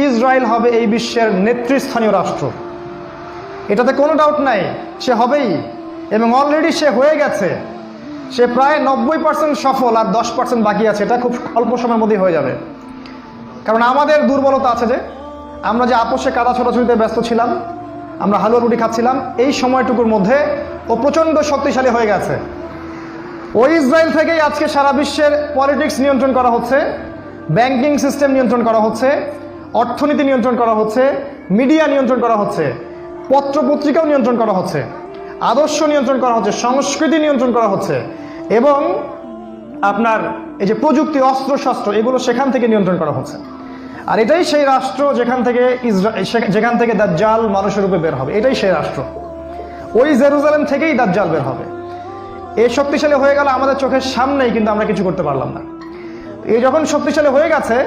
Israel হবে এই বিশ্বের নেতৃস্থানীয় রাষ্ট্র, এটাতে কোনো ডাউট নাই, সে হবেই এবং অলরেডি সে হয়ে গেছে। সে প্রায় 90% সফল, আর 10% বাকি আছে। এটা খুব অল্প সময়ের মধ্যেই হয়ে যাবে। কারণ আমাদের দুর্বলতা আছে যে আমরা যে আপোষে কাদা ছোটাছুটিতে ব্যস্ত ছিলাম, আমরা হালুয়া রুটি খাচ্ছিলাম, এই সময়টুকুর মধ্যে ও প্রচণ্ড শক্তিশালী হয়ে গেছে। ওই ইসরায়েল থেকেই আজকে সারা বিশ্বের পলিটিক্স নিয়ন্ত্রণ করা হচ্ছে, ব্যাংকিং সিস্টেম নিয়ন্ত্রণ করা হচ্ছে, অর্থনীতি নিয়ন্ত্রণ করা হচ্ছে, মিডিয়া নিয়ন্ত্রণ করা হচ্ছে, পত্রপত্রিকাও নিয়ন্ত্রণ করা হচ্ছে, আদর্শ নিয়ন্ত্রণ করা হচ্ছে, সংস্কৃতি নিয়ন্ত্রণ করা হচ্ছে, এবং আপনার এই যে প্রযুক্তি, অস্ত্রশস্ত্র, এগুলো সেখান থেকে নিয়ন্ত্রণ করা হচ্ছে। আর এটাই সেই রাষ্ট্র যেখান থেকে দাজ্জাল মানুষের রূপে বের হবে। এটাই সেই রাষ্ট্র। ওই জেরুজালেম থেকেই দাজ্জাল বের হবে। এ শক্তিশালী হয়ে গেল আমাদের চোখের সামনেই, কিন্তু আমরা কিছু করতে পারলাম না। এই যখন শক্তিশালী হয়ে গেছে,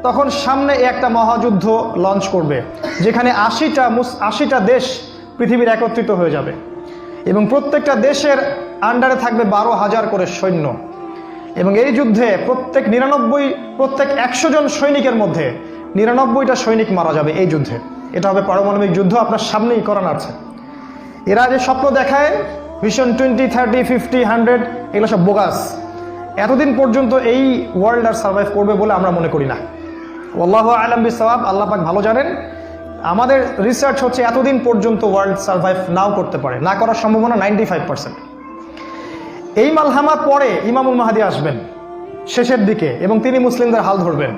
তখন সামনে একটা মহাযুদ্ধ লঞ্চ করবে, যেখানে ৮০টা দেশ পৃথিবীর একত্রিত হয়ে যাবে এবং প্রত্যেকটা দেশের আন্ডারে থাকবে ১২,০০০ করে সৈন্য। এবং এই যুদ্ধে প্রত্যেক ১০০ জন সৈনিকের মধ্যে ৯৯টা সৈনিক মারা যাবে এই যুদ্ধে। এটা হবে পারমাণবিক যুদ্ধ, আপনার সামনেই করানো আছে। এরা যে স্বপ্ন দেখায় ভিশন 20, 30, 50, 100, এগুলো সব বোগাস। এতদিন পর্যন্ত এই ওয়ার্ল্ড আর সার্ভাইভ করবে বলে আমরা মনে করি না। আল্লাহু আ'লাম বিসওয়াব, আল্লাহ পাক ভালো জানেন। আমাদের রিসার্চ হচ্ছে এতদিন পর্যন্ত ওয়ার্ল্ড সার্ভাইভ নাও করতে পারে, না করার সম্ভাবনা 95%। এই মালহামার পরে ইমামুল মাহদী আসবেন শেষের দিকে, এবং তিনি মুসলিমদের হাল ধরবেন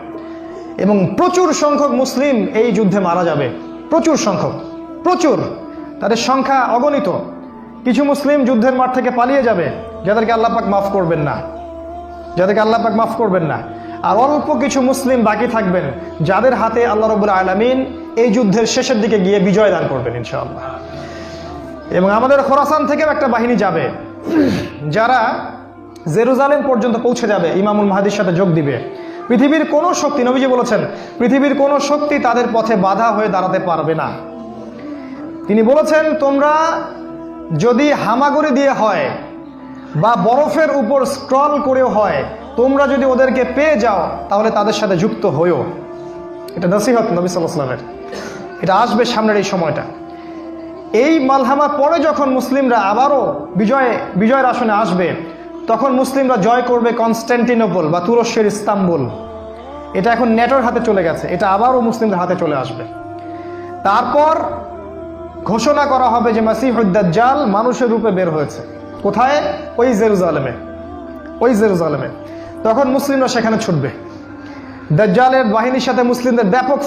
এবং প্রচুর সংখ্যক মুসলিম এই যুদ্ধে মারা যাবে। প্রচুর সংখ্যক, প্রচুর, তাদের সংখ্যা অগণিত। কিছু মুসলিম যুদ্ধের মাঠ থেকে পালিয়ে যাবে, যাদেরকে আল্লাহ পাক মাফ করবেন না, আর অল্প কিছু মুসলিম বাকি থাকবেন, যাদের হাতে আল্লাহ রাব্বুল আলামিন এই যুদ্ধের শেষের দিকে গিয়ে বিজয় দান করবেন ইনশাআল্লাহ। এবং আমাদের খোরাসান থেকেও একটা বাহিনী যাবে, যারা জেরুজালেম পর্যন্ত পৌঁছে যাবে, ইমামুল মাহদীর সাথে যোগ দিবে। পৃথিবীর কোনো শক্তি, নবীজি বলেছেন, পৃথিবীর কোনো শক্তি তাদের পথে বাধা হয়ে দাঁড়াতে পারবে না। তিনি বলেছেন, তোমরা যদি হামাগুড়ি দিয়ে হয় বা বরফের উপর স্ক্রল করেও হয়, তোমরা যদি ওদেরকে পেয়ে যাও তাহলে তাদের সাথে যুক্ত হইও। এটা নসিহত নবী সাল্লাল্লাহু আলাইহি ওয়াসাল্লামের। এটা আসবে সামনের এই সময়টা। এই মালহামার পরে যখন মুসলিমরা আবারও বিজয়ের আসনে আসবে, তখন মুসলিমরা জয় করবে কনস্ট্যান্টিনোপল বা তুরস্কের ইস্তাম্বুল। এটা এখন নেটোর হাতে চলে গেছে, এটা আবারও মুসলিমদের হাতে চলে আসবে। তারপর ঘোষণা করা হবে যে মাসিহুদ দাজ্জাল মানুষের রূপে বের হয়েছে। কোথায়? ওই জেরুজালেমে। তখন মুসলিমরা সেখানে ছুটবে। দাজ্জালের বাহিনীর সাথে মুসলিমদের ব্যাপক